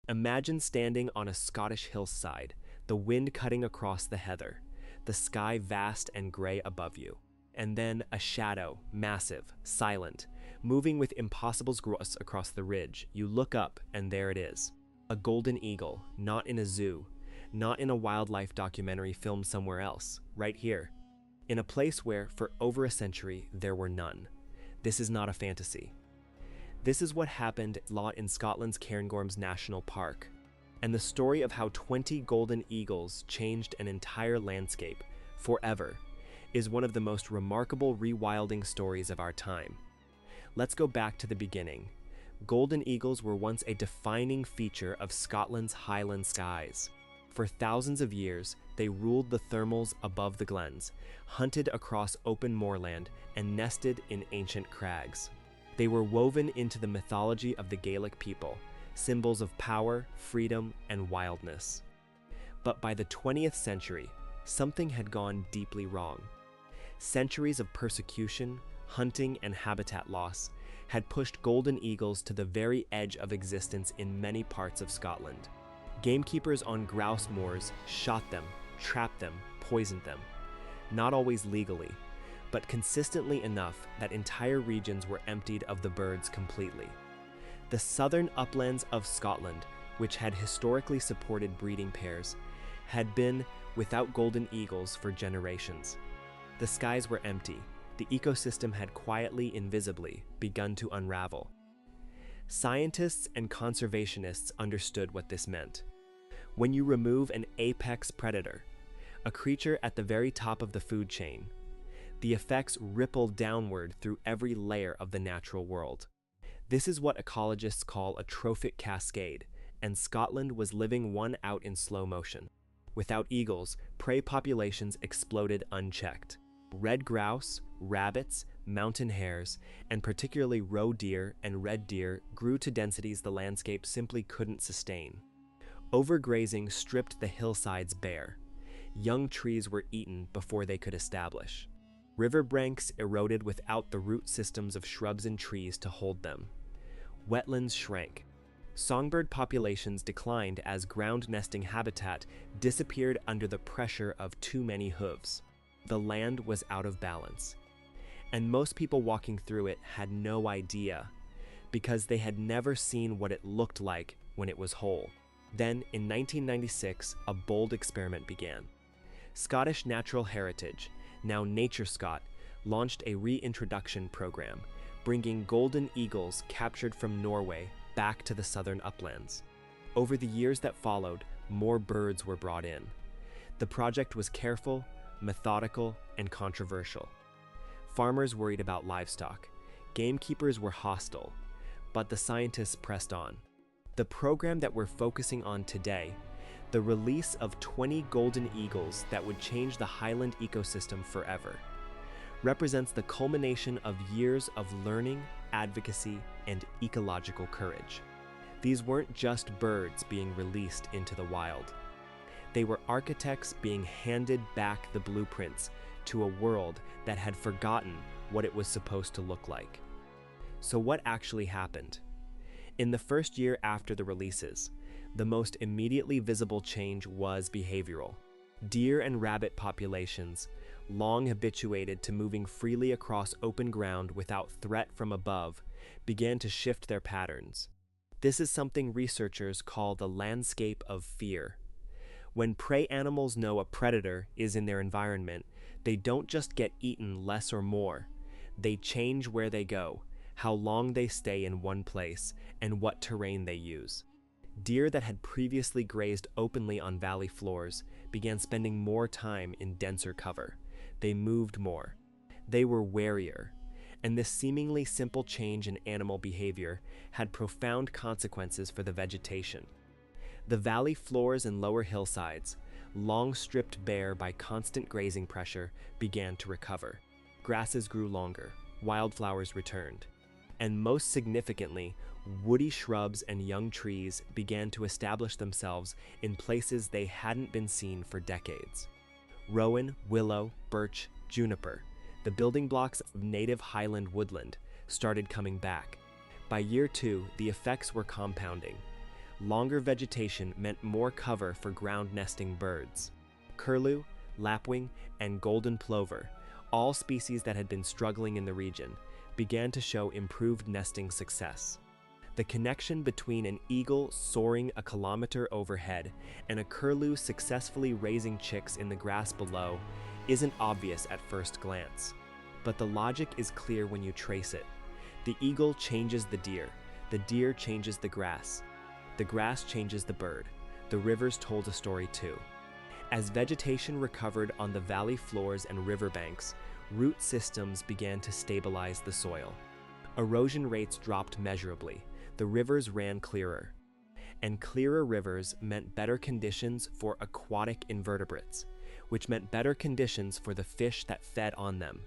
Imagine standing on a Scottish hillside, the wind cutting across the heather, the sky vast and gray above you, and then a shadow, massive, silent, moving with impossible's grace across the ridge. You look up, and there it is. A golden eagle, not in a zoo, not in a wildlife documentary filmed somewhere else, right here, in a place where, for over a century, there were none. This is not a fantasy. This is what happened a lot in Scotland's Cairngorms National Park, and the story of how 20 golden eagles changed an entire landscape, forever, is one of the most remarkable rewilding stories of our time. Let's go back to the beginning. Golden eagles were once a defining feature of Scotland's highland skies. For thousands of years, they ruled the thermals above the glens, hunted across open moorland, and nested in ancient crags. They were woven into the mythology of the Gaelic people, symbols of power, freedom, and wildness. But by the 20th century, something had gone deeply wrong. Centuries of persecution, hunting, and habitat loss had pushed golden eagles to the very edge of existence in many parts of Scotland. Gamekeepers on grouse moors shot them, trapped them, poisoned them. Not always legally, but consistently enough that entire regions were emptied of the birds completely. The southern uplands of Scotland, which had historically supported breeding pairs, had been without golden eagles for generations. The skies were empty. The ecosystem had quietly, invisibly, begun to unravel. Scientists and conservationists understood what this meant. When you remove an apex predator, a creature at the very top of the food chain, the effects ripple downward through every layer of the natural world. This is what ecologists call a trophic cascade, and Scotland was living one out in slow motion. Without eagles, prey populations exploded unchecked. Red grouse, rabbits, mountain hares, and particularly roe deer and red deer grew to densities the landscape simply couldn't sustain. Overgrazing stripped the hillsides bare. Young trees were eaten before they could establish. Riverbanks eroded without the root systems of shrubs and trees to hold them. Wetlands shrank. Songbird populations declined as ground nesting habitat disappeared under the pressure of too many hooves. The land was out of balance. And most people walking through it had no idea, because they had never seen what it looked like when it was whole. Then, in 1996, a bold experiment began. Scottish Natural Heritage, now Nature Scot, launched a reintroduction program, bringing golden eagles captured from Norway back to the southern uplands. Over the years that followed, more birds were brought in. The project was careful, methodical, and controversial. Farmers worried about livestock. Gamekeepers were hostile, but the scientists pressed on. The program that we're focusing on today, the release of 20 golden eagles that would change the highland ecosystem forever, represents the culmination of years of learning, advocacy, and ecological courage. These weren't just birds being released into the wild. They were architects being handed back the blueprints to a world that had forgotten what it was supposed to look like. So what actually happened? In the first year after the releases, the most immediately visible change was behavioral. Deer and rabbit populations, long habituated to moving freely across open ground without threat from above, began to shift their patterns. This is something researchers call the landscape of fear. When prey animals know a predator is in their environment, they don't just get eaten less or more. They change where they go, how long they stay in one place, and what terrain they use. Deer that had previously grazed openly on valley floors began spending more time in denser cover. They moved more. They were warier. And this seemingly simple change in animal behavior had profound consequences for the vegetation. The valley floors and lower hillsides, long stripped bare by constant grazing pressure, began to recover. Grasses grew longer, wildflowers returned, and most significantly, woody shrubs and young trees began to establish themselves in places they hadn't been seen for decades. Rowan, willow, birch, juniper, the building blocks of native highland woodland, started coming back. By year 2, the effects were compounding. Longer vegetation meant more cover for ground-nesting birds. Curlew, lapwing, and golden plover, all species that had been struggling in the region, began to show improved nesting success. The connection between an eagle soaring a kilometer overhead and a curlew successfully raising chicks in the grass below isn't obvious at first glance. But the logic is clear when you trace it. The eagle changes the deer changes the grass changes the bird. The rivers told a story too. As vegetation recovered on the valley floors and riverbanks, root systems began to stabilize the soil. Erosion rates dropped measurably. The rivers ran clearer. And clearer rivers meant better conditions for aquatic invertebrates, which meant better conditions for the fish that fed on them,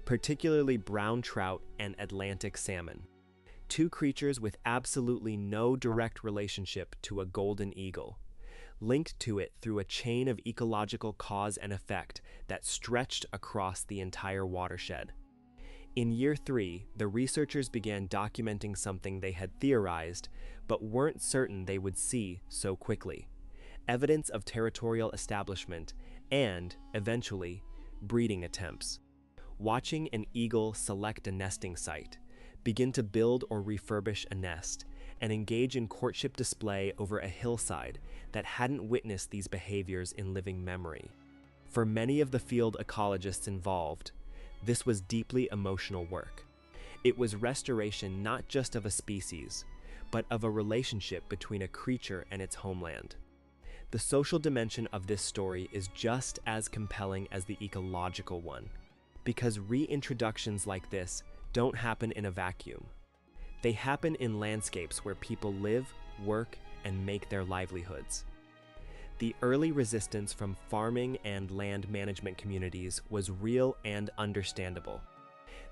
particularly brown trout and Atlantic salmon, two creatures with absolutely no direct relationship to a golden eagle, linked to it through a chain of ecological cause and effect that stretched across the entire watershed. In year 3, the researchers began documenting something they had theorized, but weren't certain they would see so quickly: evidence of territorial establishment and, eventually, breeding attempts. Watching an eagle select a nesting site, begin to build or refurbish a nest, and engage in courtship display over a hillside that hadn't witnessed these behaviors in living memory. For many of the field ecologists involved, this was deeply emotional work. It was restoration not just of a species, but of a relationship between a creature and its homeland. The social dimension of this story is just as compelling as the ecological one, because reintroductions like this don't happen in a vacuum. They happen in landscapes where people live, work, and make their livelihoods. The early resistance from farming and land management communities was real and understandable.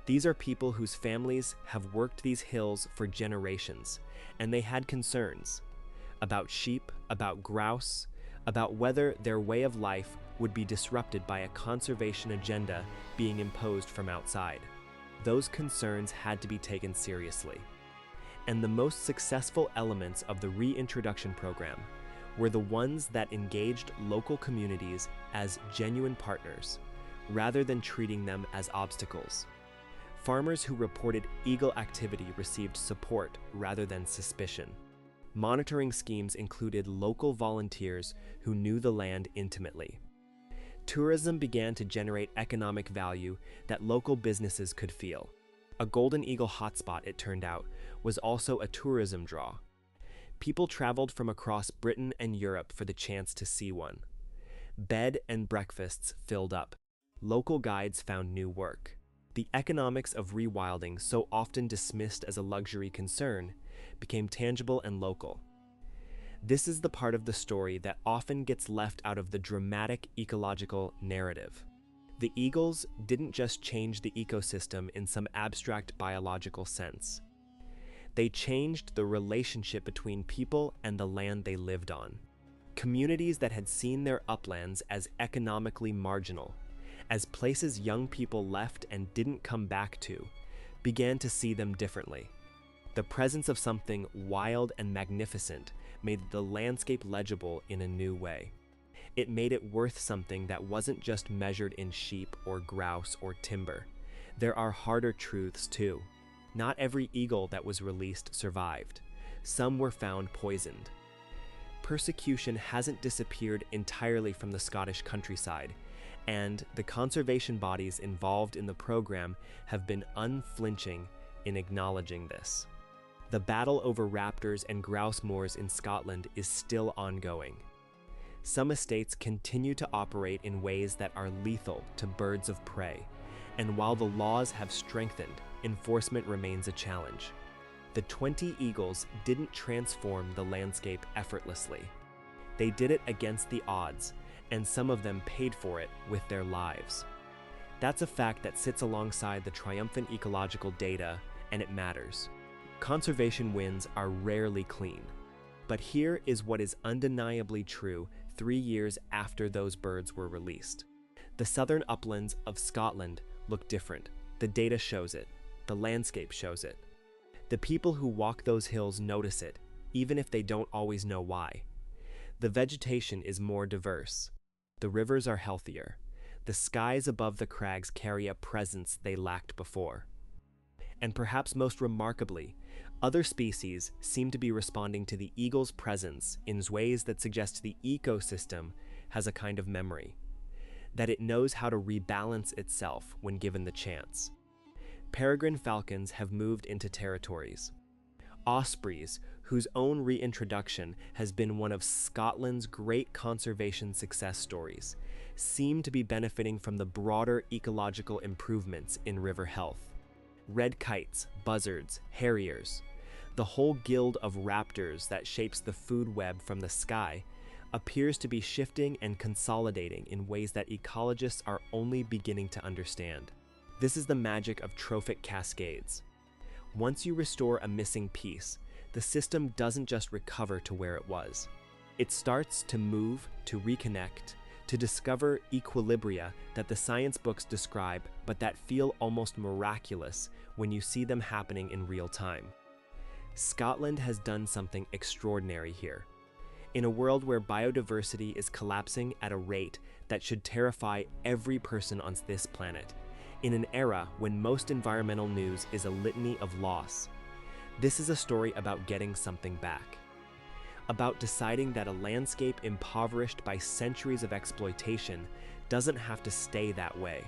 These are people whose families have worked these hills for generations, and they had concerns about sheep, about grouse, about whether their way of life would be disrupted by a conservation agenda being imposed from outside. Those concerns had to be taken seriously. And the most successful elements of the reintroduction program were the ones that engaged local communities as genuine partners, rather than treating them as obstacles. Farmers who reported eagle activity received support rather than suspicion. Monitoring schemes included local volunteers who knew the land intimately. Tourism began to generate economic value that local businesses could feel. A golden eagle hotspot, it turned out, was also a tourism draw. People traveled from across Britain and Europe for the chance to see one. Bed and breakfasts filled up. Local guides found new work. The economics of rewilding, so often dismissed as a luxury concern, became tangible and local. This is the part of the story that often gets left out of the dramatic ecological narrative. The eagles didn't just change the ecosystem in some abstract biological sense. They changed the relationship between people and the land they lived on. Communities that had seen their uplands as economically marginal, as places young people left and didn't come back to, began to see them differently. The presence of something wild and magnificent made the landscape legible in a new way. It made it worth something that wasn't just measured in sheep or grouse or timber. There are harder truths too. Not every eagle that was released survived. Some were found poisoned. Persecution hasn't disappeared entirely from the Scottish countryside, and the conservation bodies involved in the program have been unflinching in acknowledging this. The battle over raptors and grouse moors in Scotland is still ongoing. Some estates continue to operate in ways that are lethal to birds of prey, and while the laws have strengthened, enforcement remains a challenge. The 20 eagles didn't transform the landscape effortlessly. They did it against the odds, and some of them paid for it with their lives. That's a fact that sits alongside the triumphant ecological data, and it matters. Conservation wins are rarely clean. But here is what is undeniably true 3 years after those birds were released. The southern uplands of Scotland look different. The data shows it. The landscape shows it. The people who walk those hills notice it, even if they don't always know why. The vegetation is more diverse. The rivers are healthier. The skies above the crags carry a presence they lacked before. And perhaps most remarkably, other species seem to be responding to the eagle's presence in ways that suggest the ecosystem has a kind of memory, that it knows how to rebalance itself when given the chance. Peregrine falcons have moved into territories. Ospreys, whose own reintroduction has been one of Scotland's great conservation success stories, seem to be benefiting from the broader ecological improvements in river health. Red kites, buzzards, harriers, the whole guild of raptors that shapes the food web from the sky, appears to be shifting and consolidating in ways that ecologists are only beginning to understand. This is the magic of trophic cascades. Once you restore a missing piece, the system doesn't just recover to where it was. It starts to move, to reconnect, to discover equilibria that the science books describe, but that feel almost miraculous when you see them happening in real time. Scotland has done something extraordinary here. In a world where biodiversity is collapsing at a rate that should terrify every person on this planet, in an era when most environmental news is a litany of loss, this is a story about getting something back. About deciding that a landscape impoverished by centuries of exploitation doesn't have to stay that way.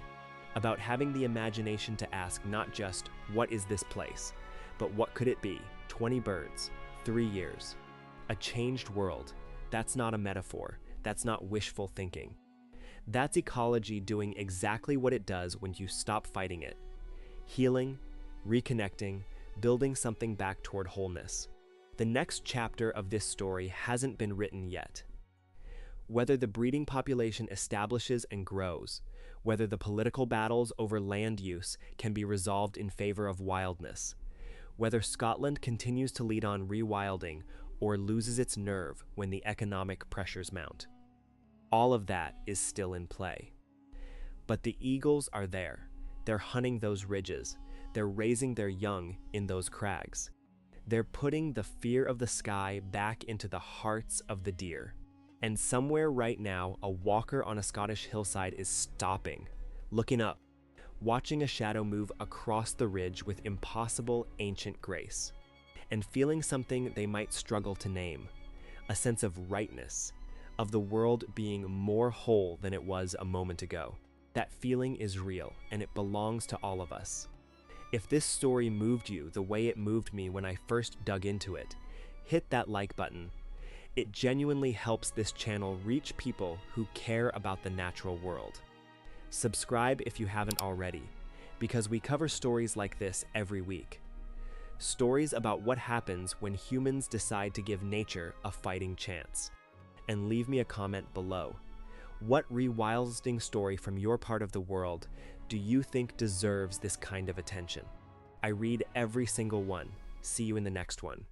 About having the imagination to ask not just, what is this place, but what could it be? 20 birds, 3 years. A changed world. That's not a metaphor. That's not wishful thinking. That's ecology doing exactly what it does when you stop fighting it. Healing, reconnecting, building something back toward wholeness. The next chapter of this story hasn't been written yet. Whether the breeding population establishes and grows, whether the political battles over land use can be resolved in favor of wildness, whether Scotland continues to lead on rewilding or loses its nerve when the economic pressures mount. All of that is still in play. But the eagles are there. They're hunting those ridges. They're raising their young in those crags. They're putting the fear of the sky back into the hearts of the deer. And somewhere right now, a walker on a Scottish hillside is stopping, looking up, watching a shadow move across the ridge with impossible ancient grace, and feeling something they might struggle to name, a sense of rightness, of the world being more whole than it was a moment ago. That feeling is real, and it belongs to all of us. If this story moved you the way it moved me when I first dug into it, hit that like button. It genuinely helps this channel reach people who care about the natural world. Subscribe if you haven't already, because we cover stories like this every week. Stories about what happens when humans decide to give nature a fighting chance. And leave me a comment below. What rewilding story from your part of the world do you think deserves this kind of attention? I read every single one. See you in the next one.